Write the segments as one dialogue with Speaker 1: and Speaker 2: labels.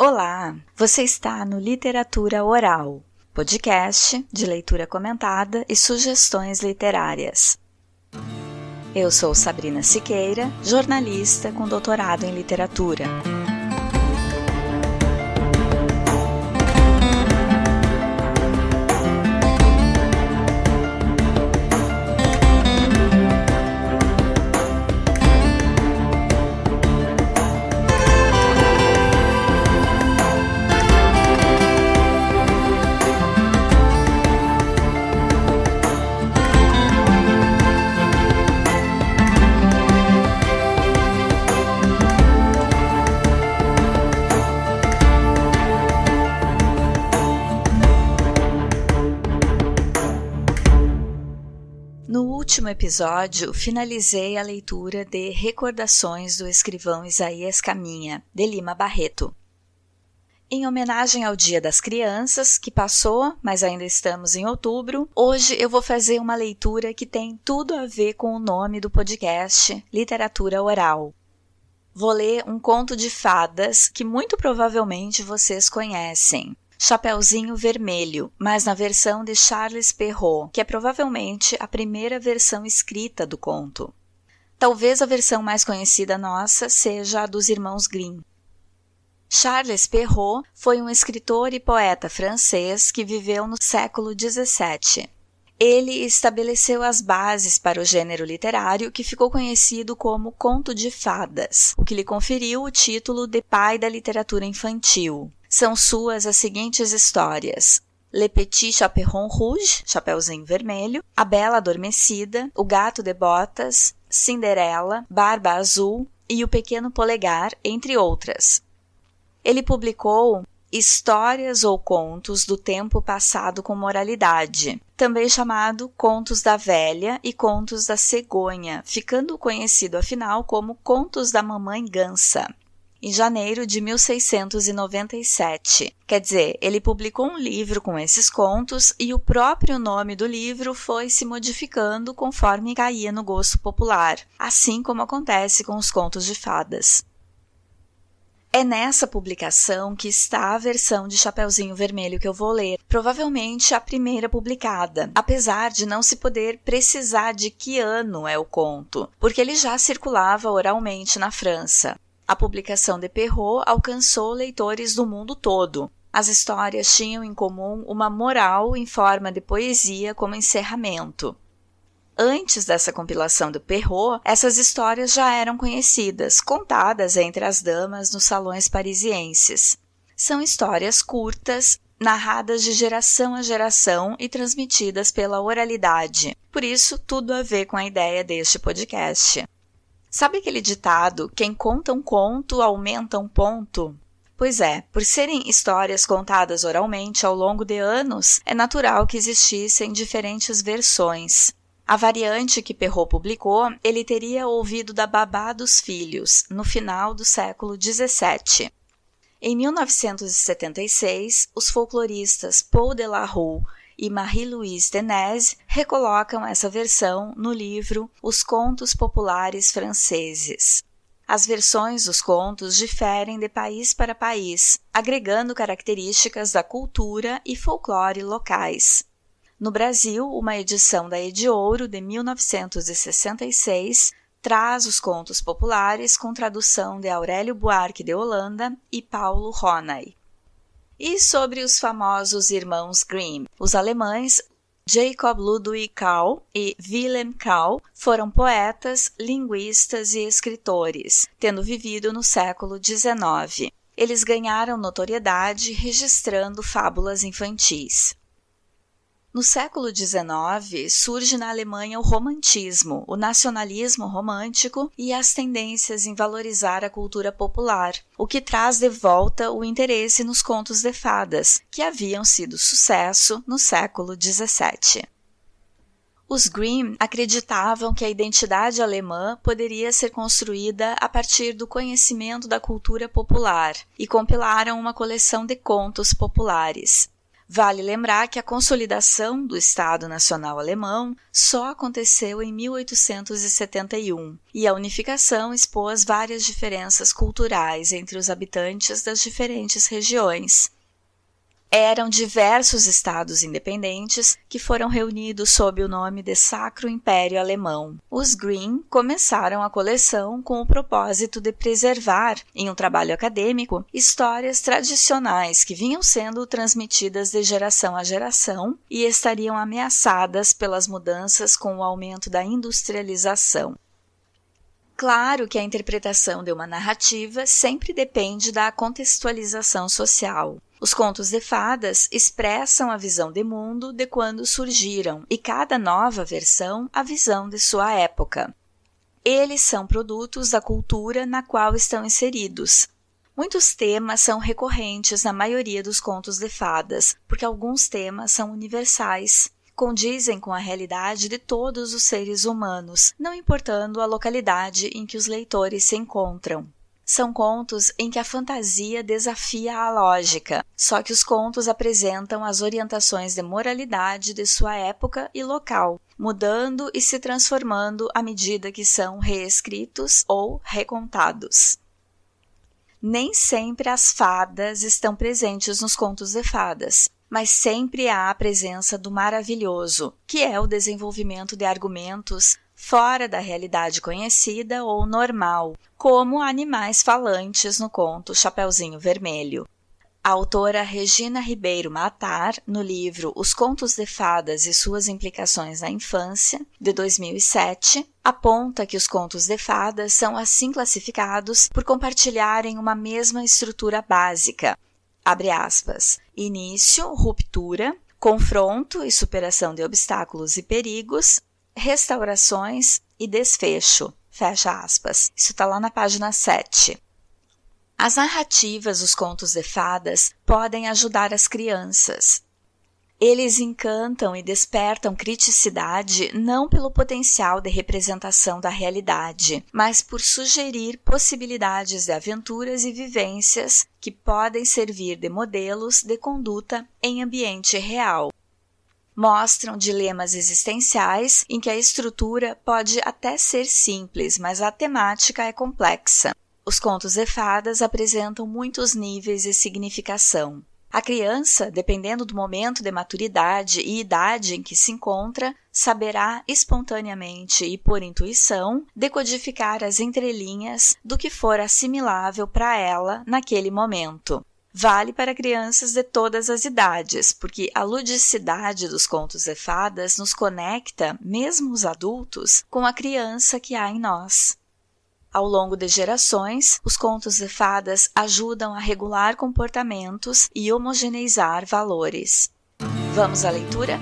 Speaker 1: Olá, você está no Literatura Oral, podcast de leitura comentada e sugestões literárias. Eu sou Sabrina Siqueira, jornalista com doutorado em literatura. No último episódio, finalizei a leitura de Recordações do escrivão Isaías Caminha, de Lima Barreto. Em homenagem ao Dia das Crianças, que passou, mas ainda estamos em outubro, hoje eu vou fazer uma leitura que tem tudo a ver com o nome do podcast, Literatura Oral. Vou ler um conto de fadas que muito provavelmente vocês conhecem. Chapeuzinho Vermelho, mas na versão de Charles Perrault, que é provavelmente a primeira versão escrita do conto. Talvez a versão mais conhecida nossa seja a dos irmãos Grimm. Charles Perrault foi um escritor e poeta francês que viveu no século XVII. Ele estabeleceu as bases para o gênero literário que ficou conhecido como conto de fadas, o que lhe conferiu o título de pai da literatura infantil. São suas as seguintes histórias: Le Petit Chaperon Rouge, Chapeuzinho Vermelho, A Bela Adormecida, O Gato de Botas, Cinderela, Barba Azul e O Pequeno Polegar, entre outras. Ele publicou histórias ou contos do tempo passado com moralidade, também chamado Contos da Velha e Contos da Cegonha, ficando conhecido afinal como Contos da Mamãe Gansa. Em janeiro de 1697. Quer dizer, ele publicou um livro com esses contos e o próprio nome do livro foi se modificando conforme caía no gosto popular, assim como acontece com os contos de fadas. É nessa publicação que está a versão de Chapeuzinho Vermelho que eu vou ler, provavelmente a primeira publicada, apesar de não se poder precisar de que ano é o conto, porque ele já circulava oralmente na França. A publicação de Perrault alcançou leitores do mundo todo. As histórias tinham em comum uma moral em forma de poesia como encerramento. Antes dessa compilação de Perrault, essas histórias já eram conhecidas, contadas entre as damas nos salões parisienses. São histórias curtas, narradas de geração a geração e transmitidas pela oralidade. Por isso, tudo a ver com a ideia deste podcast. Sabe aquele ditado, quem conta um conto aumenta um ponto? Pois é, por serem histórias contadas oralmente ao longo de anos, é natural que existissem diferentes versões. A variante que Perrault publicou, ele teria ouvido da babá dos filhos, no final do século XVII. Em 1976, os folcloristas Paul de la Rue e Marie-Louise Denez recolocam essa versão no livro Os Contos Populares Franceses. As versões dos contos diferem de país para país, agregando características da cultura e folclore locais. No Brasil, uma edição da Ediouro de 1966 traz os contos populares com tradução de Aurélio Buarque de Holanda e Paulo Ronay. E sobre os famosos irmãos Grimm, os alemães Jacob Ludwig Karl e Wilhelm Karl foram poetas, linguistas e escritores, tendo vivido no século XIX. Eles ganharam notoriedade registrando fábulas infantis. No século XIX, surge na Alemanha o romantismo, o nacionalismo romântico e as tendências em valorizar a cultura popular, o que traz de volta o interesse nos contos de fadas, que haviam sido sucesso no século XVII. Os Grimm acreditavam que a identidade alemã poderia ser construída a partir do conhecimento da cultura popular e compilaram uma coleção de contos populares. Vale lembrar que a consolidação do Estado Nacional Alemão só aconteceu em 1871 e a unificação expôs várias diferenças culturais entre os habitantes das diferentes regiões. Eram diversos estados independentes que foram reunidos sob o nome de Sacro Império Alemão. Os Grimm começaram a coleção com o propósito de preservar, em um trabalho acadêmico, histórias tradicionais que vinham sendo transmitidas de geração a geração e estariam ameaçadas pelas mudanças com o aumento da industrialização. Claro que a interpretação de uma narrativa sempre depende da contextualização social. Os contos de fadas expressam a visão de mundo de quando surgiram e cada nova versão a visão de sua época. Eles são produtos da cultura na qual estão inseridos. Muitos temas são recorrentes na maioria dos contos de fadas, porque alguns temas são universais. Condizem com a realidade de todos os seres humanos, não importando a localidade em que os leitores se encontram. São contos em que a fantasia desafia a lógica, só que os contos apresentam as orientações de moralidade de sua época e local, mudando e se transformando à medida que são reescritos ou recontados. Nem sempre as fadas estão presentes nos contos de fadas, mas sempre há a presença do maravilhoso, que é o desenvolvimento de argumentos fora da realidade conhecida ou normal, como animais falantes no conto Chapeuzinho Vermelho. A autora Regina Ribeiro Matar, no livro Os Contos de Fadas e Suas Implicações na Infância, de 2007, aponta que os contos de fadas são assim classificados por compartilharem uma mesma estrutura básica, abre aspas, início, ruptura, confronto e superação de obstáculos e perigos, restaurações e desfecho, fecha aspas. Isso está lá na página 7. As narrativas dos contos de fadas podem ajudar as crianças. Eles encantam e despertam criticidade não pelo potencial de representação da realidade, mas por sugerir possibilidades de aventuras e vivências que podem servir de modelos de conduta em ambiente real. Mostram dilemas existenciais em que a estrutura pode até ser simples, mas a temática é complexa. Os contos de fadas apresentam muitos níveis de significação. A criança, dependendo do momento de maturidade e idade em que se encontra, saberá espontaneamente e por intuição decodificar as entrelinhas do que for assimilável para ela naquele momento. Vale para crianças de todas as idades, porque a ludicidade dos contos de fadas nos conecta, mesmo os adultos, com a criança que há em nós. Ao longo de gerações, os contos de fadas ajudam a regular comportamentos e homogeneizar valores. Vamos à leitura?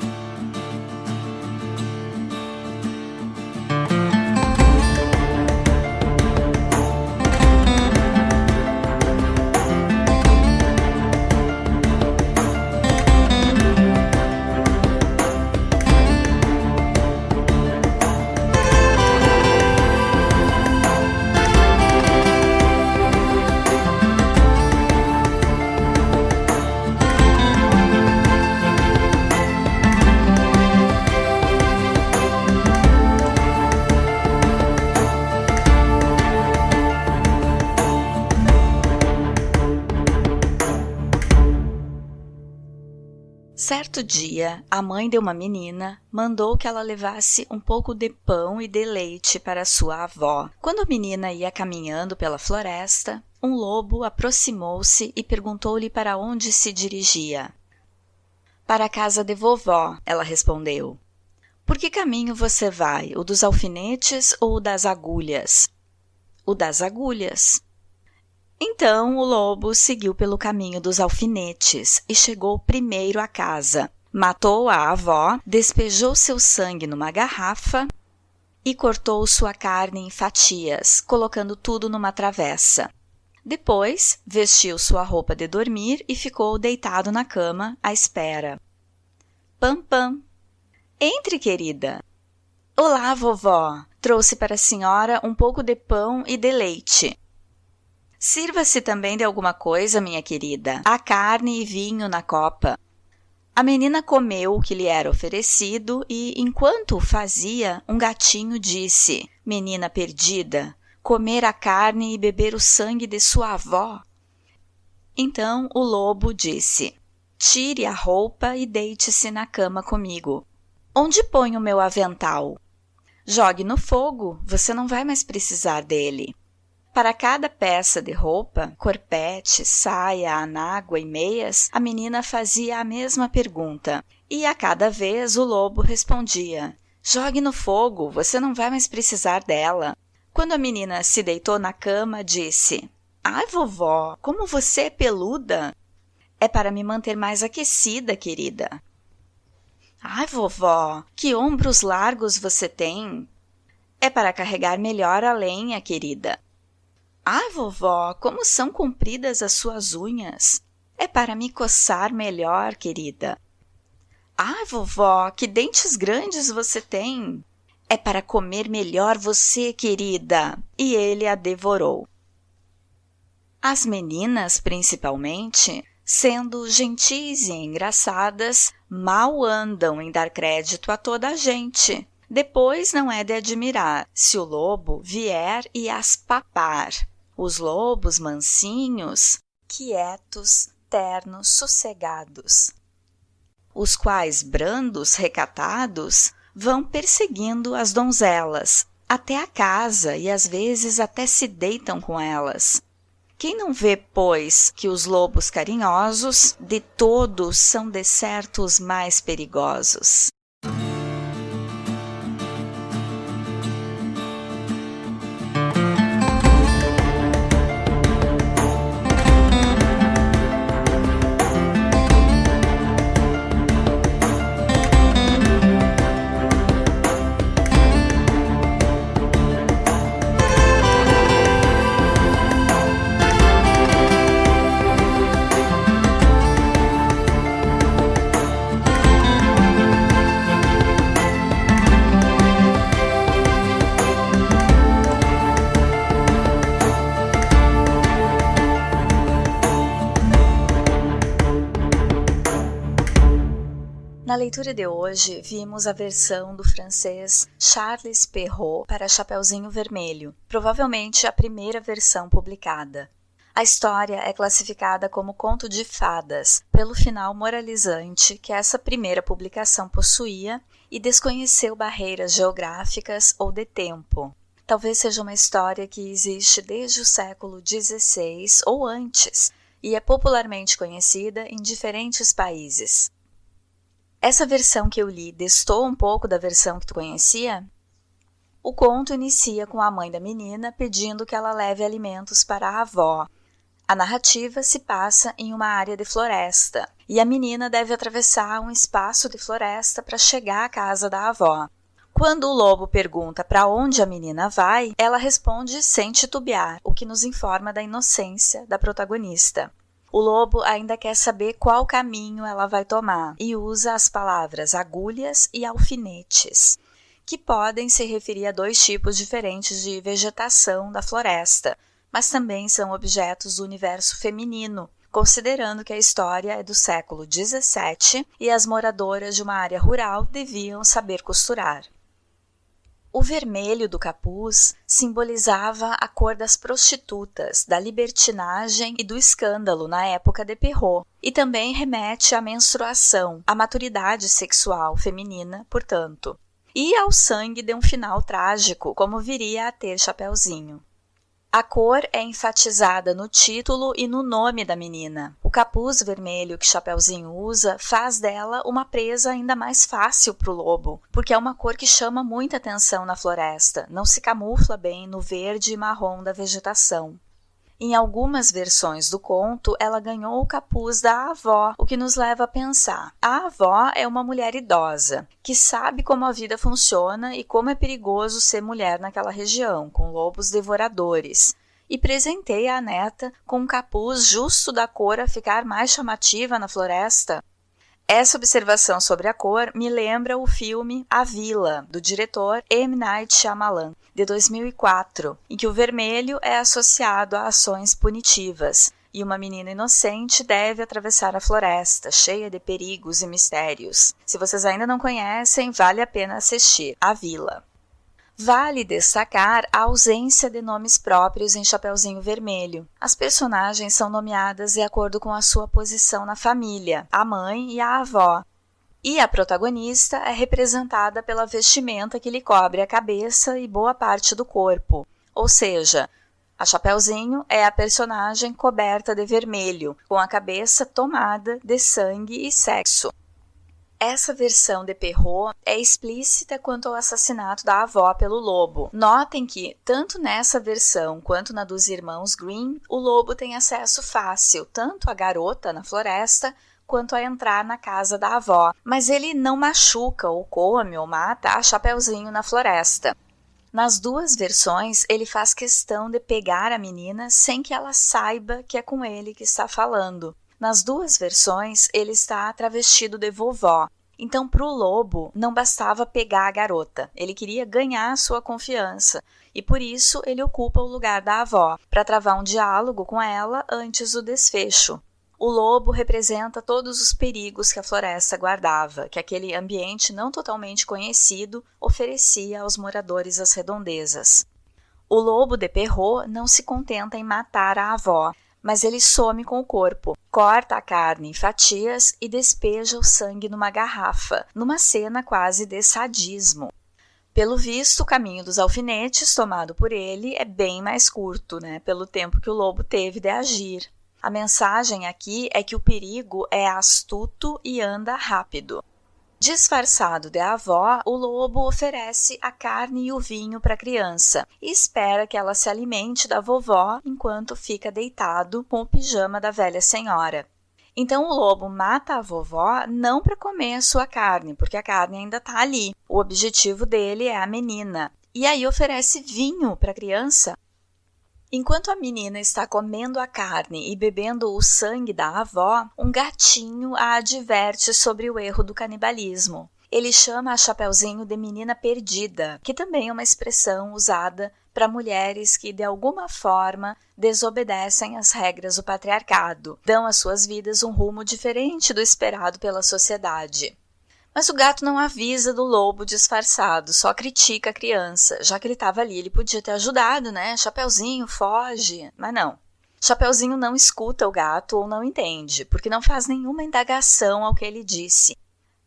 Speaker 1: Certo dia, a mãe de uma menina mandou que ela levasse um pouco de pão e de leite para sua avó. Quando a menina ia caminhando pela floresta, um lobo aproximou-se e perguntou-lhe para onde se dirigia. Para a casa de vovó, ela respondeu. Por que caminho você vai, o dos alfinetes ou o das agulhas? O das agulhas. Então o lobo seguiu pelo caminho dos alfinetes e chegou primeiro à casa. Matou a avó, despejou seu sangue numa garrafa e cortou sua carne em fatias, colocando tudo numa travessa. Depois, vestiu sua roupa de dormir e ficou deitado na cama à espera. Pam, pam. Entre, querida. Olá, vovó. Trouxe para a senhora um pouco de pão e de leite. Sirva-se também de alguma coisa, minha querida. Há carne e vinho na copa. A menina comeu o que lhe era oferecido e, enquanto o fazia, um gatinho disse: "Menina perdida, comer a carne e beber o sangue de sua avó?" Então o lobo disse: "Tire a roupa e deite-se na cama comigo." "Onde ponho o meu avental?" "Jogue no fogo, você não vai mais precisar dele." Para cada peça de roupa, corpete, saia, anágua e meias, a menina fazia a mesma pergunta. E a cada vez o lobo respondia: "Jogue no fogo, você não vai mais precisar dela." Quando a menina se deitou na cama, disse: "Ai, vovó, como você é peluda!" "É para me manter mais aquecida, querida." "Ai, vovó, que ombros largos você tem!" "É para carregar melhor a lenha, querida." "Ai, vovó, como são compridas as suas unhas!" "É para me coçar melhor, querida." "Ai, vovó, que dentes grandes você tem!" "É para comer melhor você, querida." E ele a devorou. As meninas, principalmente, sendo gentis e engraçadas, mal andam em dar crédito a toda a gente. Depois não é de admirar se o lobo vier e as papar. Os lobos mansinhos, quietos, ternos, sossegados. Os quais, brandos, recatados, vão perseguindo as donzelas, até a casa e às vezes até se deitam com elas. Quem não vê, pois, que os lobos carinhosos de todos são de certo os mais perigosos? Na leitura de hoje, vimos a versão do francês Charles Perrault para Chapeuzinho Vermelho, provavelmente a primeira versão publicada. A história é classificada como conto de fadas, pelo final moralizante que essa primeira publicação possuía e desconheceu barreiras geográficas ou de tempo. Talvez seja uma história que existe desde o século XVI ou antes e é popularmente conhecida em diferentes países. Essa versão que eu li destoa um pouco da versão que tu conhecia? O conto inicia com a mãe da menina pedindo que ela leve alimentos para a avó. A narrativa se passa em uma área de floresta e a menina deve atravessar um espaço de floresta para chegar à casa da avó. Quando o lobo pergunta para onde a menina vai, ela responde sem titubear, o que nos informa da inocência da protagonista. O lobo ainda quer saber qual caminho ela vai tomar e usa as palavras agulhas e alfinetes, que podem se referir a dois tipos diferentes de vegetação da floresta, mas também são objetos do universo feminino, considerando que a história é do século XVII e as moradoras de uma área rural deviam saber costurar. O vermelho do capuz simbolizava a cor das prostitutas, da libertinagem e do escândalo na época de Perrault, e também remete à menstruação, à maturidade sexual feminina, portanto, e ao sangue de um final trágico, como viria a ter Chapeuzinho. A cor é enfatizada no título e no nome da menina. O capuz vermelho que Chapeuzinho usa faz dela uma presa ainda mais fácil para o lobo, porque é uma cor que chama muita atenção na floresta, não se camufla bem no verde e marrom da vegetação. Em algumas versões do conto, ela ganhou o capuz da avó, o que nos leva a pensar. A avó é uma mulher idosa, que sabe como a vida funciona e como é perigoso ser mulher naquela região, com lobos devoradores, e presenteia a neta com um capuz justo da cor a ficar mais chamativa na floresta. Essa observação sobre a cor me lembra o filme A Vila, do diretor M. Night Shyamalan, de 2004, em que o vermelho é associado a ações punitivas, e uma menina inocente deve atravessar a floresta, cheia de perigos e mistérios. Se vocês ainda não conhecem, vale a pena assistir A Vila. Vale destacar a ausência de nomes próprios em Chapeuzinho Vermelho. As personagens são nomeadas de acordo com a sua posição na família, a mãe e a avó. E a protagonista é representada pela vestimenta que lhe cobre a cabeça e boa parte do corpo. Ou seja, a Chapeuzinho é a personagem coberta de vermelho, com a cabeça tomada de sangue e sexo. Essa versão de Perrault é explícita quanto ao assassinato da avó pelo lobo. Notem que, tanto nessa versão quanto na dos irmãos Green, o lobo tem acesso fácil, tanto à garota na floresta, quanto a entrar na casa da avó. Mas ele não machuca ou come ou mata a Chapeuzinho na floresta. Nas duas versões, ele faz questão de pegar a menina sem que ela saiba que é com ele que está falando. Nas duas versões, ele está travestido de vovó. Então, para o lobo, não bastava pegar a garota. Ele queria ganhar sua confiança. E por isso, ele ocupa o lugar da avó, para travar um diálogo com ela antes do desfecho. O lobo representa todos os perigos que a floresta guardava, que aquele ambiente não totalmente conhecido oferecia aos moradores das redondezas. O lobo de Perrault não se contenta em matar a avó, mas ele some com o corpo, corta a carne em fatias e despeja o sangue numa garrafa, numa cena quase de sadismo. Pelo visto, o caminho dos alfinetes tomado por ele é bem mais curto, pelo tempo que o lobo teve de agir. A mensagem aqui é que o perigo é astuto e anda rápido. Disfarçado de avó, o lobo oferece a carne e o vinho para a criança e espera que ela se alimente da vovó enquanto fica deitado com o pijama da velha senhora. Então o lobo mata a vovó não para comer a sua carne, porque a carne ainda está ali. O objetivo dele é a menina. E aí oferece vinho para a criança. Enquanto a menina está comendo a carne e bebendo o sangue da avó, um gatinho a adverte sobre o erro do canibalismo. Ele chama a Chapeuzinho de menina perdida, que também é uma expressão usada para mulheres que, de alguma forma, desobedecem às regras do patriarcado, dão às suas vidas um rumo diferente do esperado pela sociedade. Mas o gato não avisa do lobo disfarçado, só critica a criança. Já que ele estava ali, ele podia ter ajudado, Chapeuzinho, foge. Mas não. Chapeuzinho não escuta o gato ou não entende, porque não faz nenhuma indagação ao que ele disse.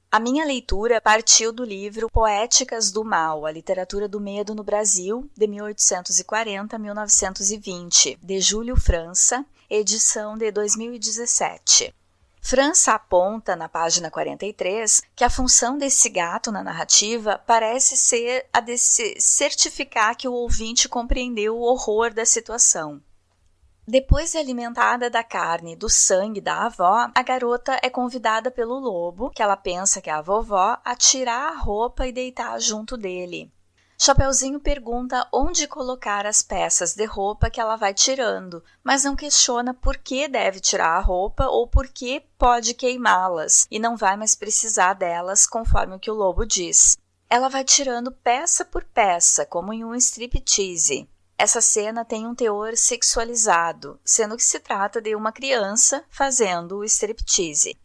Speaker 1: A minha leitura partiu do livro Poéticas do Mal, a literatura do medo no Brasil, de 1840 a 1920, de Júlio França, edição de 2017. França aponta, na página 43, que a função desse gato na narrativa parece ser a de certificar que o ouvinte compreendeu o horror da situação. Depois de alimentada da carne e do sangue da avó, a garota é convidada pelo lobo, que ela pensa que é a vovó, a tirar a roupa e deitar junto dele. Chapeuzinho pergunta onde colocar as peças de roupa que ela vai tirando, mas não questiona por que deve tirar a roupa ou por que pode queimá-las e não vai mais precisar delas conforme o que o lobo diz. Ela vai tirando peça por peça, como em um striptease. Essa cena tem um teor sexualizado, sendo que se trata de uma criança fazendo o striptease.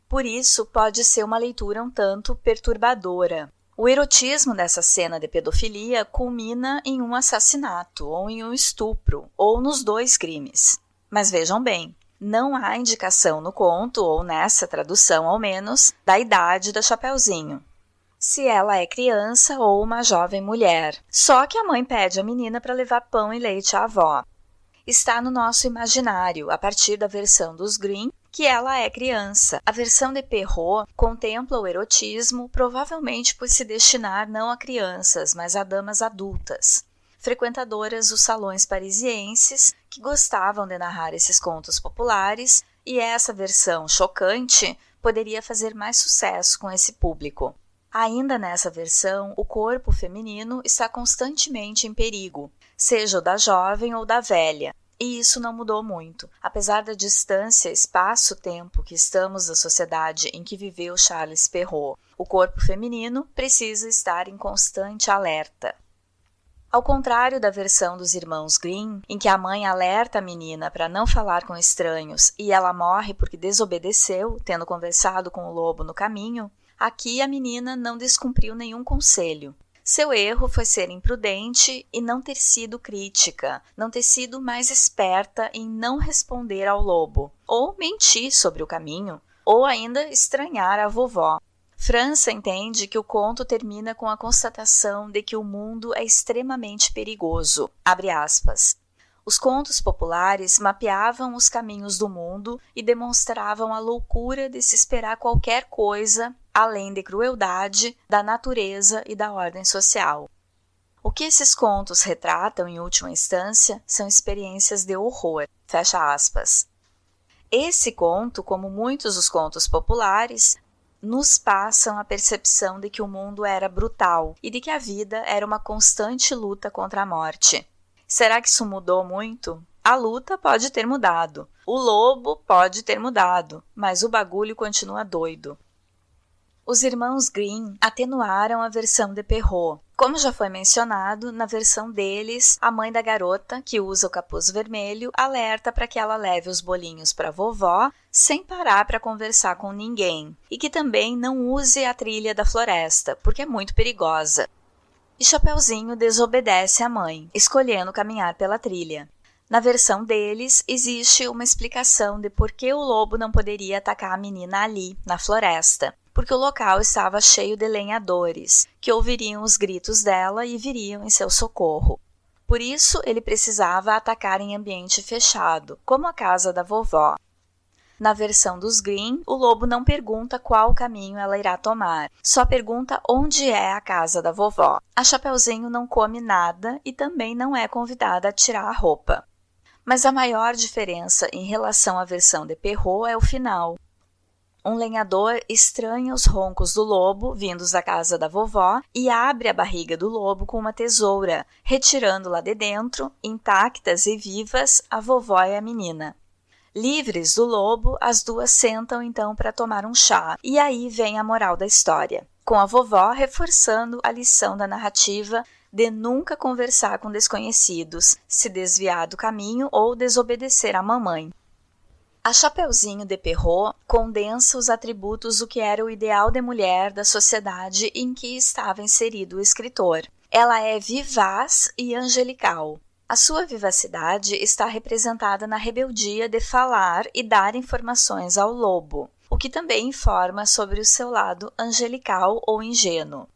Speaker 1: Por isso, pode ser uma leitura um tanto perturbadora. O erotismo dessa cena de pedofilia culmina em um assassinato, ou em um estupro, ou nos dois crimes. Mas vejam bem, não há indicação no conto, ou nessa tradução ao menos, da idade da Chapeuzinho. Se ela é criança ou uma jovem mulher. Só que a mãe pede à menina para levar pão e leite à avó. Está no nosso imaginário, a partir da versão dos Green, que ela é criança. A versão de Perrault contempla o erotismo, provavelmente por se destinar não a crianças, mas a damas adultas, frequentadoras dos salões parisienses, que gostavam de narrar esses contos populares, e essa versão chocante poderia fazer mais sucesso com esse público. Ainda nessa versão, o corpo feminino está constantemente em perigo, seja o da jovem ou da velha. E isso não mudou muito. Apesar da distância, espaço-tempo que estamos da sociedade em que viveu Charles Perrault, o corpo feminino precisa estar em constante alerta. Ao contrário da versão dos irmãos Grimm, em que a mãe alerta a menina para não falar com estranhos e ela morre porque desobedeceu, tendo conversado com o lobo no caminho, aqui a menina não descumpriu nenhum conselho. Seu erro foi ser imprudente e não ter sido crítica, não ter sido mais esperta em não responder ao lobo, ou mentir sobre o caminho, ou ainda estranhar a vovó. França entende que o conto termina com a constatação de que o mundo é extremamente perigoso. Abre aspas. Os contos populares mapeavam os caminhos do mundo e demonstravam a loucura de se esperar qualquer coisa além de crueldade, da natureza e da ordem social. O que esses contos retratam, em última instância, são experiências de horror. Fecha aspas. Esse conto, como muitos dos contos populares, nos passam a percepção de que o mundo era brutal e de que a vida era uma constante luta contra a morte. Será que isso mudou muito? A luta pode ter mudado, o lobo pode ter mudado, mas o bagulho continua doido. Os irmãos Grimm atenuaram a versão de Perrault. Como já foi mencionado, na versão deles, a mãe da garota, que usa o capuz vermelho, alerta para que ela leve os bolinhos para a vovó sem parar para conversar com ninguém e que também não use a trilha da floresta, porque é muito perigosa. E Chapeuzinho desobedece à mãe, escolhendo caminhar pela trilha. Na versão deles, existe uma explicação de por que o lobo não poderia atacar a menina ali, na floresta. Porque o local estava cheio de lenhadores, que ouviriam os gritos dela e viriam em seu socorro. Por isso, ele precisava atacar em ambiente fechado, como a casa da vovó. Na versão dos Grimm, o lobo não pergunta qual caminho ela irá tomar, só pergunta onde é a casa da vovó. A Chapeuzinho não come nada e também não é convidada a tirar a roupa. Mas a maior diferença em relação à versão de Perrault é o final. Um lenhador estranha os roncos do lobo, vindos da casa da vovó, e abre a barriga do lobo com uma tesoura, retirando lá de dentro, intactas e vivas, a vovó e a menina. Livres do lobo, as duas sentam então para tomar um chá, e aí vem a moral da história, com a vovó reforçando a lição da narrativa de nunca conversar com desconhecidos, se desviar do caminho ou desobedecer à mamãe. A Chapeuzinho de Perrault condensa os atributos do que era o ideal de mulher da sociedade em que estava inserido o escritor. Ela é vivaz e angelical. A sua vivacidade está representada na rebeldia de falar e dar informações ao lobo, o que também informa sobre o seu lado angelical ou ingênuo.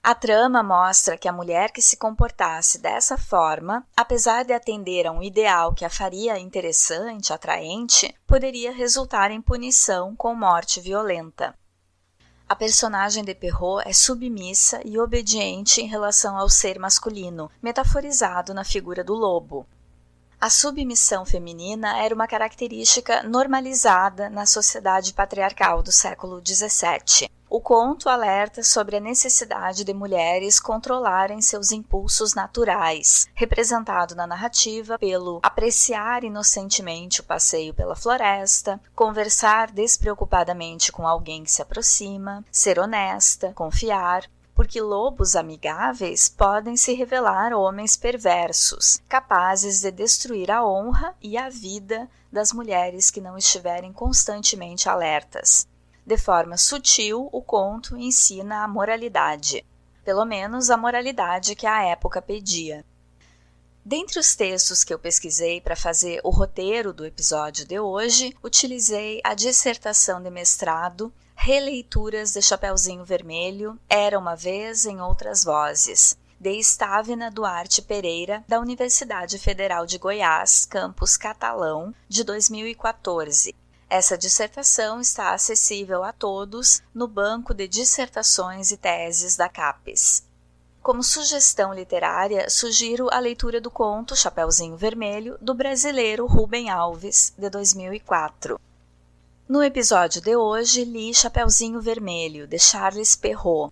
Speaker 1: A trama mostra que a mulher que se comportasse dessa forma, apesar de atender a um ideal que a faria interessante, atraente, poderia resultar em punição com morte violenta. A personagem de Perrault é submissa e obediente em relação ao ser masculino, metaforizado na figura do lobo. A submissão feminina era uma característica normalizada na sociedade patriarcal do século XVII. O conto alerta sobre a necessidade de mulheres controlarem seus impulsos naturais, representado na narrativa pelo apreciar inocentemente o passeio pela floresta, conversar despreocupadamente com alguém que se aproxima, ser honesta, confiar, porque lobos amigáveis podem se revelar homens perversos, capazes de destruir a honra e a vida das mulheres que não estiverem constantemente alertas. De forma sutil, o conto ensina a moralidade, pelo menos a moralidade que a época pedia. Dentre os textos que eu pesquisei para fazer o roteiro do episódio de hoje, utilizei a dissertação de mestrado Releituras de Chapeuzinho Vermelho, Era uma Vez em Outras Vozes, de Estávina Duarte Pereira, da Universidade Federal de Goiás, campus Catalão, de 2014. Essa dissertação está acessível a todos no banco de dissertações e teses da CAPES. Como sugestão literária, sugiro a leitura do conto Chapeuzinho Vermelho, do brasileiro Rubem Alves, de 2004. No episódio de hoje, li Chapeuzinho Vermelho, de Charles Perrault.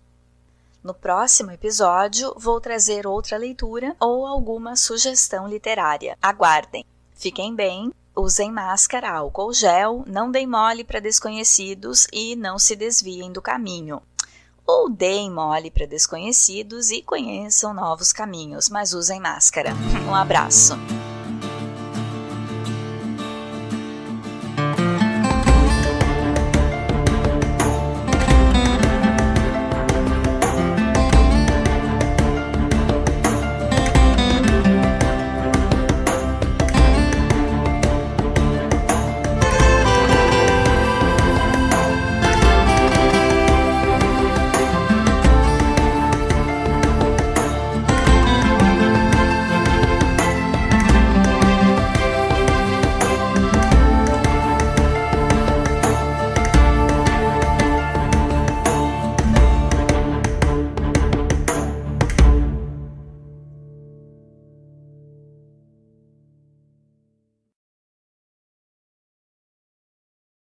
Speaker 1: No próximo episódio, vou trazer outra leitura ou alguma sugestão literária. Aguardem! Fiquem bem! Usem máscara, álcool gel, não deem mole para desconhecidos e não se desviem do caminho. ou deem mole para desconhecidos e conheçam novos caminhos, mas usem máscara. Um abraço!